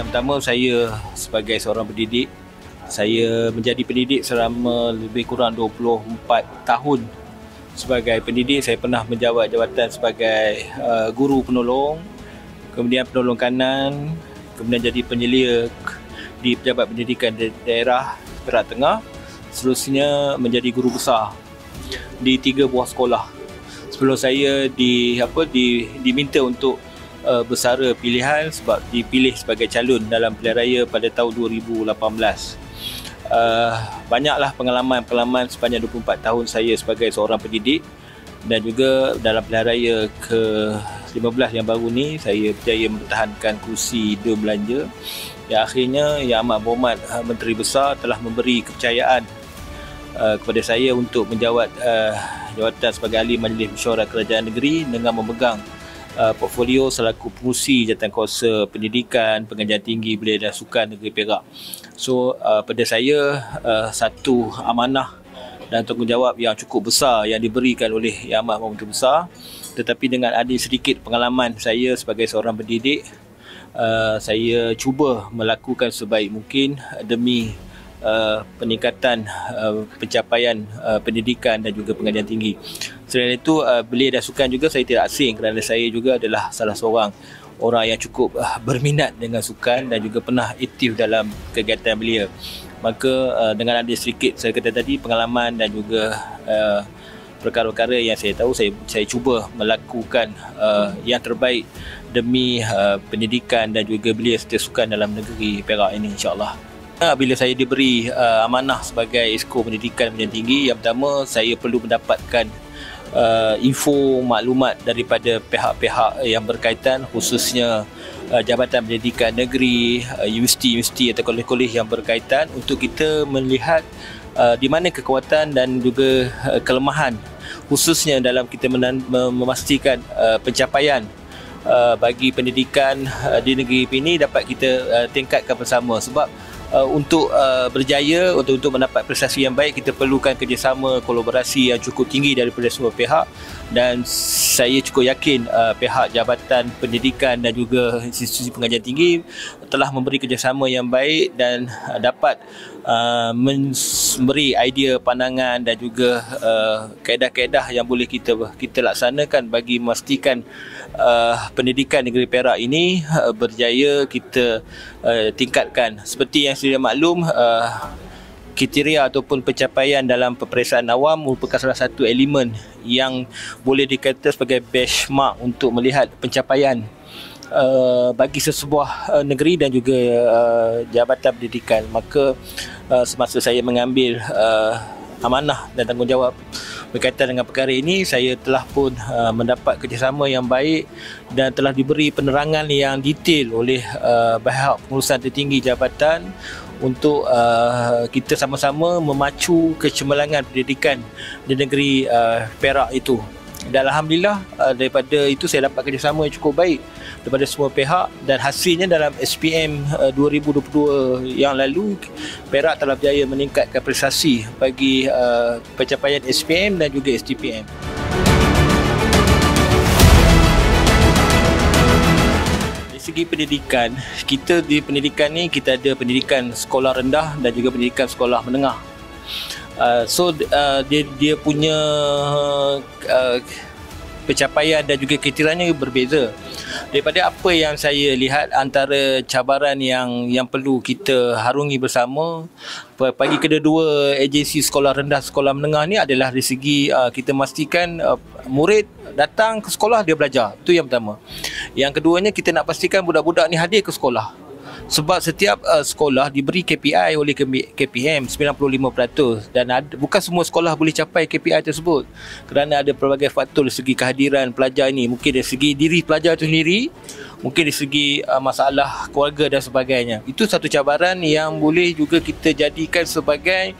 pertama saya sebagai seorang pendidik, saya menjadi pendidik selama lebih kurang 24 tahun. Sebagai pendidik, saya pernah menjawat jawatan sebagai guru penolong, kemudian penolong kanan, kemudian jadi penyelia di Pejabat Pendidikan Daerah Perak Tengah, seterusnya menjadi guru besar di 3 buah sekolah. Sebelum saya diminta untuk bersara pilihan sebab dipilih sebagai calon dalam pilihan raya pada tahun 2018. Banyaklah pengalaman sepanjang 24 tahun saya sebagai seorang pendidik, dan juga dalam pilihan raya ke-15 yang baru ni saya berjaya mempertahankan kursi Dua Belanja yang akhirnya Yang Amat Berhormat Menteri Besar telah memberi kepercayaan kepada saya untuk menjawat jawatan sebagai Ahli Majlis Mesyuarat Kerajaan Negeri dengan memegang portfolio selaku pengurusi Jawatankuasa Pendidikan, Pengajian Tinggi, Belia dan Sukan Negeri Perak. So pada saya satu amanah dan tanggungjawab yang cukup besar yang diberikan oleh Yang Amat Berhormat Menteri Besar, tetapi dengan ada sedikit pengalaman saya sebagai seorang pendidik, saya cuba melakukan sebaik mungkin demi peningkatan pencapaian pendidikan dan juga pengajian tinggi. Selain itu, belia dan sukan juga saya tidak asing kerana saya juga adalah salah seorang orang yang cukup berminat dengan sukan dan juga pernah aktif dalam kegiatan belia. Maka dengan ada sedikit saya kata tadi pengalaman dan juga perkara-perkara yang saya tahu, saya cuba melakukan yang terbaik demi pendidikan dan juga belia serta sukan dalam negeri Perak ini, insya-Allah. Bila saya diberi amanah sebagai Esko Pendidikan Pendidikan Tinggi, yang pertama saya perlu mendapatkan info maklumat daripada pihak-pihak yang berkaitan, khususnya Jabatan Pendidikan Negeri, universiti-universiti atau kolej-kolej yang berkaitan, untuk kita melihat di mana kekuatan dan juga kelemahan, khususnya dalam kita memastikan pencapaian bagi pendidikan di negeri ini dapat kita tingkatkan bersama. Sebab untuk berjaya, untuk mendapat prestasi yang baik, kita perlukan kerjasama, kolaborasi yang cukup tinggi daripada semua pihak, dan saya cukup yakin pihak Jabatan Pendidikan dan juga institusi pengajian tinggi telah memberi kerjasama yang baik dan dapat memberi idea, pandangan dan juga kaedah-kaedah yang boleh kita laksanakan bagi memastikan pendidikan negeri Perak ini berjaya kita tingkatkan. Seperti yang sudah maklum, kriteria ataupun pencapaian dalam peperiksaan awam merupakan salah satu elemen yang boleh dikata sebagai benchmark untuk melihat pencapaian bagi sesebuah negeri dan juga jabatan pendidikan. Maka semasa saya mengambil amanah dan tanggungjawab berkaitan dengan perkara ini, saya telah pun mendapat kerjasama yang baik dan telah diberi penerangan yang detail oleh pihak pengurusan tertinggi jabatan untuk kita sama-sama memacu kecemerlangan pendidikan di negeri Perak itu. Dan Alhamdulillah daripada itu saya dapat kerjasama yang cukup baik daripada semua pihak, dan hasilnya dalam SPM 2022 yang lalu, Perak telah berjaya meningkatkan prestasi bagi pencapaian SPM dan juga STPM. Dari segi pendidikan, kita di pendidikan ni kita ada pendidikan sekolah rendah dan juga pendidikan sekolah menengah. Dia punya pencapaian dan juga kriterianya berbeza. Daripada apa yang saya lihat, antara cabaran yang perlu kita harungi bersama bagi kedua-dua agensi sekolah rendah, sekolah menengah ni adalah dari segi kita memastikan murid datang ke sekolah, dia belajar. Itu yang pertama. Yang keduanya, kita nak pastikan budak-budak ni hadir ke sekolah. Sebab setiap sekolah diberi KPI oleh KPM 95%, dan bukan semua sekolah boleh capai KPI tersebut kerana ada pelbagai faktor dari segi kehadiran pelajar ini. Mungkin dari segi diri pelajar itu sendiri, mungkin dari segi masalah keluarga dan sebagainya. Itu satu cabaran yang boleh juga kita jadikan sebagai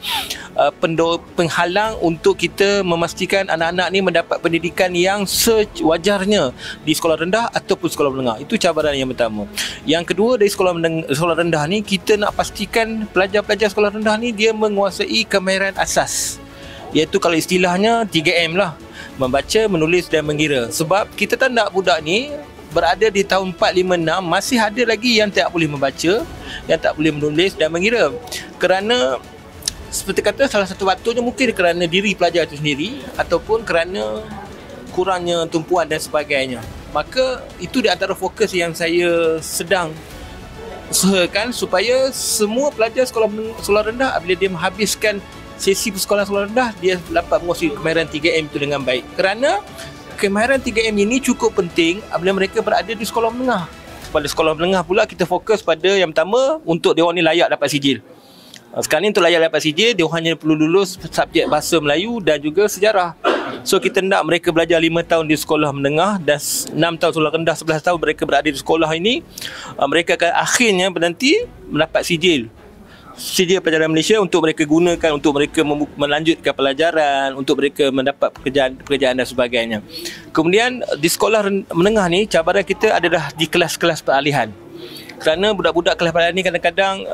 penghalang untuk kita memastikan anak-anak ni mendapat pendidikan yang sewajarnya di sekolah rendah ataupun sekolah menengah. Itu cabaran yang pertama. Yang kedua, dari sekolah rendah ni, kita nak pastikan pelajar-pelajar sekolah rendah ni dia menguasai kemahiran asas, iaitu kalau istilahnya 3M lah: membaca, menulis dan mengira. Sebab kita tak nak budak ni berada di tahun 4, 5, 6 masih ada lagi yang tak boleh membaca, yang tak boleh menulis dan mengira. Kerana seperti kata, salah satu faktornya mungkin kerana diri pelajar itu sendiri ataupun kerana kurangnya tumpuan dan sebagainya. Maka itu di antara fokus yang saya sedang usahakan supaya semua pelajar sekolah rendah apabila dia menghabiskan sesi persekolahan sekolah rendah, dia dapat menguasai kemahiran 3M itu dengan baik. Kerana kemahiran 3M ini cukup penting apabila mereka berada di sekolah menengah. Pada sekolah menengah pula kita fokus pada yang pertama untuk dia orang ni layak dapat sijil. Sekarang ni untuk layak dapat sijil, dia hanya perlu lulus subjek bahasa Melayu dan juga sejarah. So kita nak mereka belajar 5 tahun di sekolah menengah dan 6 tahun sekolah rendah, 11 tahun mereka berada di sekolah ini. Mereka akan akhirnya nanti mendapat sijil pelajaran Malaysia untuk mereka gunakan untuk mereka melanjutkan pelajaran, untuk mereka mendapat pekerjaan dan sebagainya. Kemudian di sekolah menengah ni cabaran kita adalah di kelas-kelas peralihan. Kerana budak-budak kelas peralihan ni kadang-kadang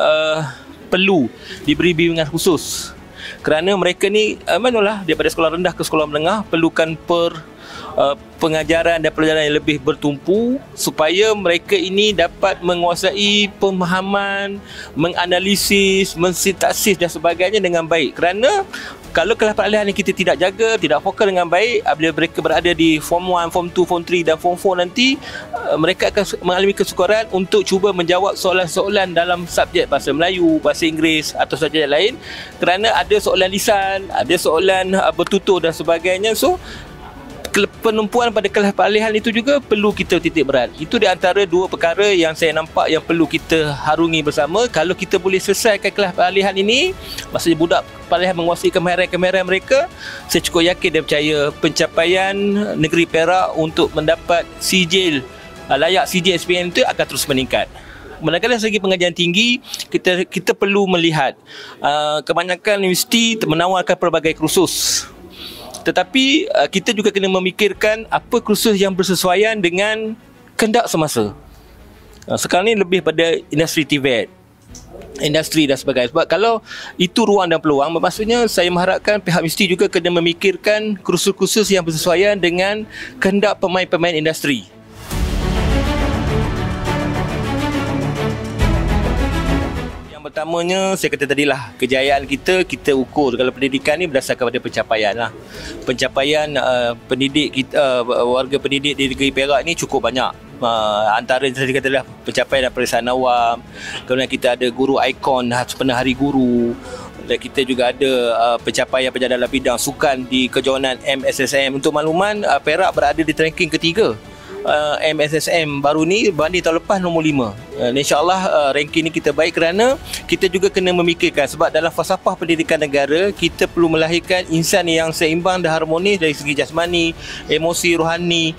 perlu diberi bimbingan khusus. Kerana mereka ni manalah daripada sekolah rendah ke sekolah menengah perlukan pengajaran dan pelajaran yang lebih bertumpu supaya mereka ini dapat menguasai pemahaman, menganalisis, mensintaksis dan sebagainya dengan baik. Kerana kalau kelas peralihan ini kita tidak jaga, tidak fokus dengan baik, apabila mereka berada di Form 1, Form 2, Form 3 dan Form 4 nanti, mereka akan mengalami kesukaran untuk cuba menjawab soalan-soalan dalam subjek bahasa Melayu, bahasa Inggeris atau subjek lain. Kerana ada soalan lisan, ada soalan bertutur dan sebagainya. So penumpuan pada kelas peralihan itu juga perlu kita titik berat. Itu di antara dua perkara yang saya nampak yang perlu kita harungi bersama. Kalau kita boleh selesaikan kelas peralihan ini, maksudnya budak peralihan menguasai kemahiran mereka, saya cukup yakin dan percaya pencapaian negeri Perak untuk mendapat sijil layak sijil SPM itu akan terus meningkat. Manakala segi pengajian tinggi, kita perlu melihat kebanyakan universiti menawarkan pelbagai kursus. Tetapi kita juga kena memikirkan apa kursus yang bersesuaian dengan kehendak semasa. Sekarang ni lebih pada industri TVET, industri dan sebagainya. Sebab kalau itu ruang dan peluang, maksudnya saya mengharapkan pihak universiti juga kena memikirkan kursus-kursus yang bersesuaian dengan kehendak pemain-pemain industri. Pertamanya saya kata tadilah, kejayaan kita ukur kalau pendidikan ni berdasarkan pada pencapaian lah. Pencapaian pendidik kita, warga pendidik di negeri Perak ni cukup banyak. Antara yang saya kata adalah pencapaian dan periksaan awam. Kemudian kita ada guru ikon sepenuh hari guru. Dan kita juga ada pencapaian dalam bidang sukan di kejohanan MSSM. Untuk makluman, Perak berada di ranking ketiga MSSM baru ni, banding tahun lepas nombor 5. InsyaAllah ranking ni kita baik kerana kita juga kena memikirkan, sebab dalam falsafah pendidikan negara kita perlu melahirkan insan yang seimbang dan harmonis dari segi jasmani, emosi, rohani,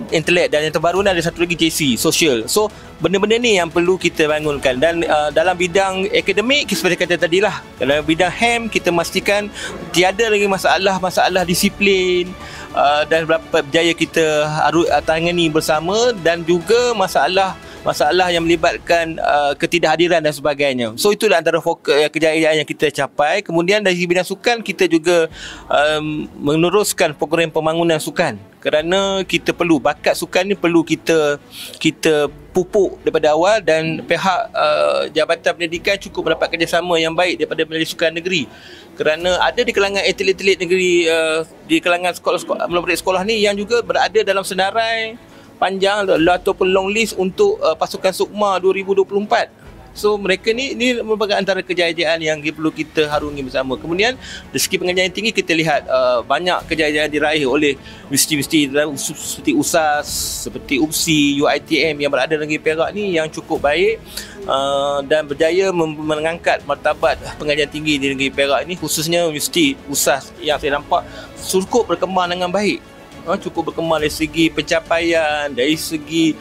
intelek, dan yang terbaru ni ada satu lagi JC, social. So benda-benda ni yang perlu kita bangunkan. Dan dalam bidang akademik, seperti kata tadilah, dalam bidang HEM kita memastikan tiada lagi masalah disiplin dan berapa berjaya kita tangani bersama, dan juga masalah yang melibatkan ketidakhadiran dan sebagainya. So itulah antara fokus kejayaan yang kita capai. Kemudian dari bidang sukan kita juga meneruskan program pembangunan sukan, kerana kita perlu bakat sukan ni perlu kita pupuk daripada awal, dan pihak Jabatan Pendidikan cukup mendapat kerjasama yang baik daripada Majlis Sukan Negeri. Kerana ada di kalangan atlet-atlet negeri, di kalangan sekolah murid sekolah ni yang juga berada dalam senarai panjang ataupun long list untuk pasukan Sukma 2024. So mereka ni merupakan antara kejayaan yang perlu kita harungi bersama. Kemudian dari segi pengajian tinggi kita lihat banyak kejayaan diraih oleh universiti-universiti seperti USAS, seperti UPSI, UiTM yang berada di negeri Perak ni yang cukup baik dan berjaya mengangkat martabat pengajian tinggi di negeri Perak ni, khususnya universiti USAS yang saya nampak cukup berkembang dengan baik. Cukup berkembang dari segi pencapaian, dari segi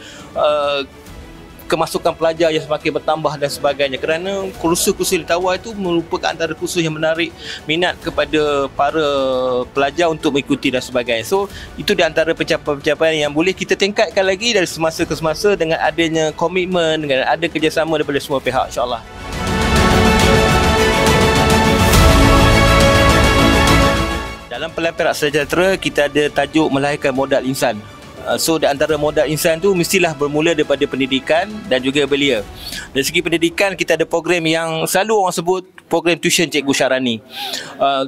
kemasukan pelajar yang semakin bertambah dan sebagainya. Kerana kursus-kursus yang ditawar itu merupakan antara kursus yang menarik minat kepada para pelajar untuk mengikuti dan sebagainya. So itu di antara pencapaian yang boleh kita tingkatkan lagi dari semasa ke semasa dengan adanya komitmen, dengan ada kerjasama daripada semua pihak, insyaAllah. Dalam Pelan Perak Sejahtera kita ada tajuk melahirkan modal insan. So di antara modal insan tu mestilah bermula daripada pendidikan dan juga belia. Dari segi pendidikan, kita ada program yang selalu orang sebut program tuition Cikgu Syarani.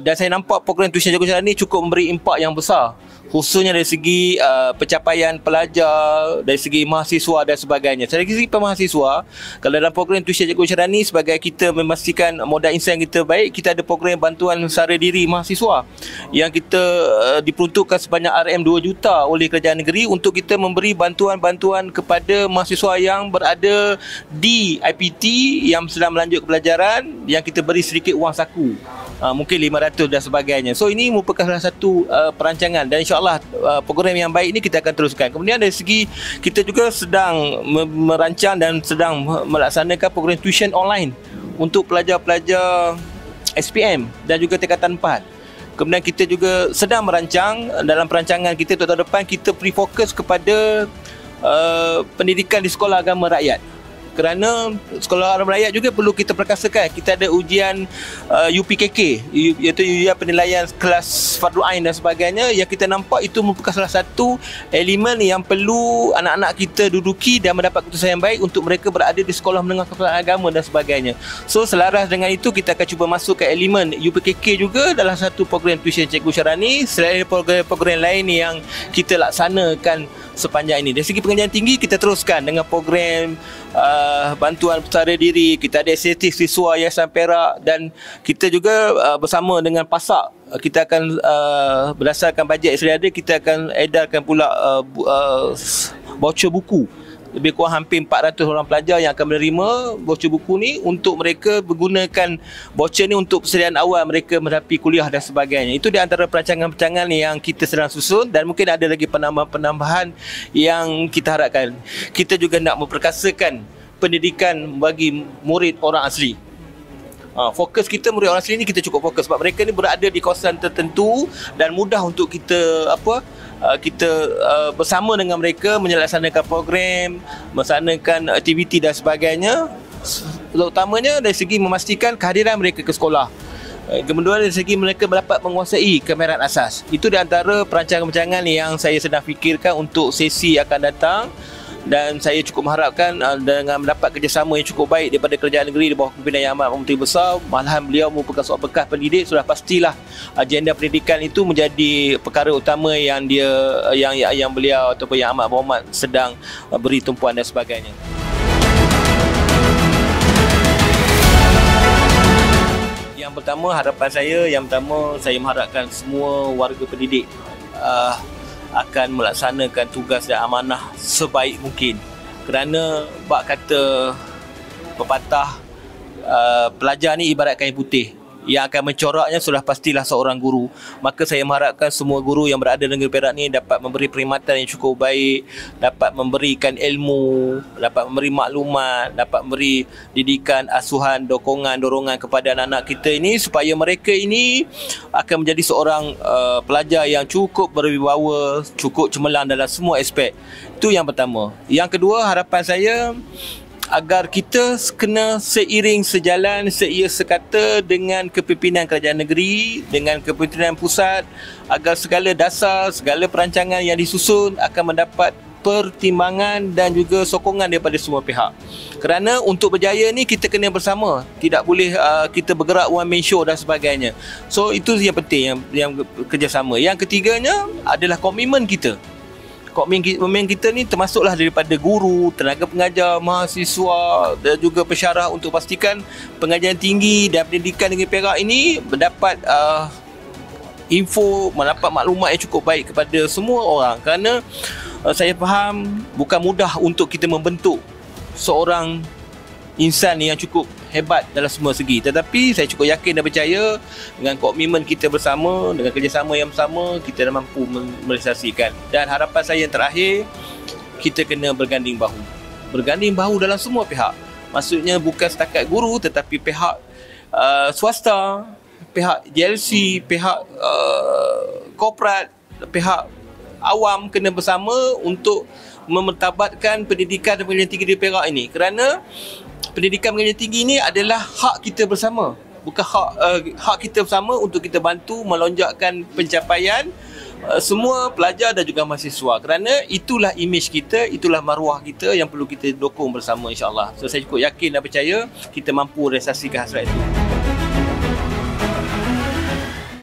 Dan saya nampak program tuition Cikgu Syarani cukup memberi impak yang besar, khususnya dari segi pencapaian pelajar, dari segi mahasiswa dan sebagainya. Dari segi mahasiswa, kalau dalam program tuition Cikgu Syarani, sebagai kita memastikan modal insan kita baik, kita ada program bantuan sara diri mahasiswa yang kita diperuntukkan sebanyak RM2 juta oleh kerajaan negeri untuk kita memberi bantuan-bantuan kepada mahasiswa yang berada di IPT yang sedang melanjut pelajaran, yang kita beri sedikit wang saku, mungkin 500 dan sebagainya. So ini merupakan salah satu perancangan, dan insyaAllah program yang baik ini kita akan teruskan. Kemudian dari segi kita juga sedang merancang dan sedang melaksanakan program tuition online untuk pelajar-pelajar SPM dan juga tingkatan 4. Kemudian kita juga sedang merancang, dalam perancangan kita untuk tahun depan, kita beri fokus kepada pendidikan di sekolah agama rakyat. Kerana sekolah agama rakyat juga perlu kita perkasakan. Kita ada ujian UPKK, iaitu ujian penilaian kelas Fardu Ain dan sebagainya, yang kita nampak itu merupakan salah satu elemen yang perlu anak-anak kita duduki dan mendapat keputusan yang baik untuk mereka berada di sekolah menengah kepesertaan agama dan sebagainya. So selaras dengan itu, kita akan cuba masukkan elemen UPKK juga dalam satu program tuition Cikgu Syarani, selain program-program lain yang kita laksanakan sepanjang ini. Dari segi pengajian tinggi, kita teruskan dengan program bantuan sara diri. Kita ada inisiatif siswa Yayasan Perak, dan kita juga bersama dengan PASAK, kita akan berdasarkan bajet yang sedia ada, kita akan edarkan pula voucher buku. Lebih kurang hampir 400 orang pelajar yang akan menerima voucher buku ni, untuk mereka menggunakan voucher ni untuk persediaan awal mereka menghadapi kuliah dan sebagainya. Itu di antara perancangan-perancangan yang kita sedang susun, dan mungkin ada lagi penambahan-penambahan yang kita harapkan. Kita juga nak memperkasakan pendidikan bagi murid orang asli. Fokus kita murid orang asli ni kita cukup fokus, sebab mereka ni berada di kawasan tertentu dan mudah untuk kita bersama dengan mereka menyelaksanakan program, melaksanakan aktiviti dan sebagainya. Terutamanya dari segi memastikan kehadiran mereka ke sekolah. Kemudian dari segi mereka dapat menguasai kemahiran asas. Itu di antara perancangan-perancangan yang saya sedang fikirkan untuk sesi akan datang. Dan saya cukup mengharapkan dengan mendapat kerjasama yang cukup baik daripada kerajaan negeri di bawah pimpinan Yang Amat Menteri Besar, malahan beliau merupakan seorang bekas pendidik, sudah pastilah agenda pendidikan itu menjadi perkara utama yang beliau ataupun Yang Amat Berhormat sedang beri tumpuan dan sebagainya. Yang pertama, harapan saya mengharapkan semua warga pendidik akan melaksanakan tugas dan amanah sebaik mungkin. Kerana bak kata pepatah, pelajar ni ibarat kain putih, yang akan mencoraknya sudah pastilah seorang guru. Maka saya mengharapkan semua guru yang berada di negeri Perak ni dapat memberi perkhidmatan yang cukup baik, dapat memberikan ilmu, dapat memberi maklumat, dapat memberi didikan, asuhan, dorongan kepada anak-anak kita ini, supaya mereka ini akan menjadi seorang pelajar yang cukup berwibawa, cukup cemerlang dalam semua aspek. Itu yang pertama. Yang kedua, harapan saya agar kita kena seiring sejalan, seia sekata dengan kepimpinan kerajaan negeri, dengan kepimpinan pusat, agar segala dasar, segala perancangan yang disusun akan mendapat pertimbangan dan juga sokongan daripada semua pihak. Kerana untuk berjaya ni kita kena bersama, tidak boleh kita bergerak one man show dan sebagainya. So itu yang penting, yang kerjasama. Yang ketiganya adalah komitmen kita. Komitmen kita ni termasuklah daripada guru, tenaga pengajar, mahasiswa dan juga pensyarah, untuk pastikan pengajian tinggi dan pendidikan negeri Perak ini mendapat info, mendapat maklumat yang cukup baik kepada semua orang. Kerana saya faham bukan mudah untuk kita membentuk seorang insan yang cukup hebat dalam semua segi, tetapi saya cukup yakin dan percaya dengan komitmen kita bersama, dengan kerjasama yang bersama, kita dah mampu merealisasikan. Dan harapan saya yang terakhir, kita kena berganding bahu dalam semua pihak. Maksudnya bukan setakat guru, tetapi pihak swasta, pihak JLC, pihak korporat, pihak awam kena bersama untuk memertabatkan pendidikan dan pendidikan tinggi di Perak ini. Kerana pendidikan pendidikan tinggi ini adalah hak kita bersama. Bukan hak kita bersama untuk kita bantu melonjakkan pencapaian, semua pelajar dan juga mahasiswa, kerana itulah imej kita, itulah maruah kita yang perlu kita dukung bersama, insyaAllah. So saya cukup yakin dan percaya kita mampu realisasikan hasrat itu.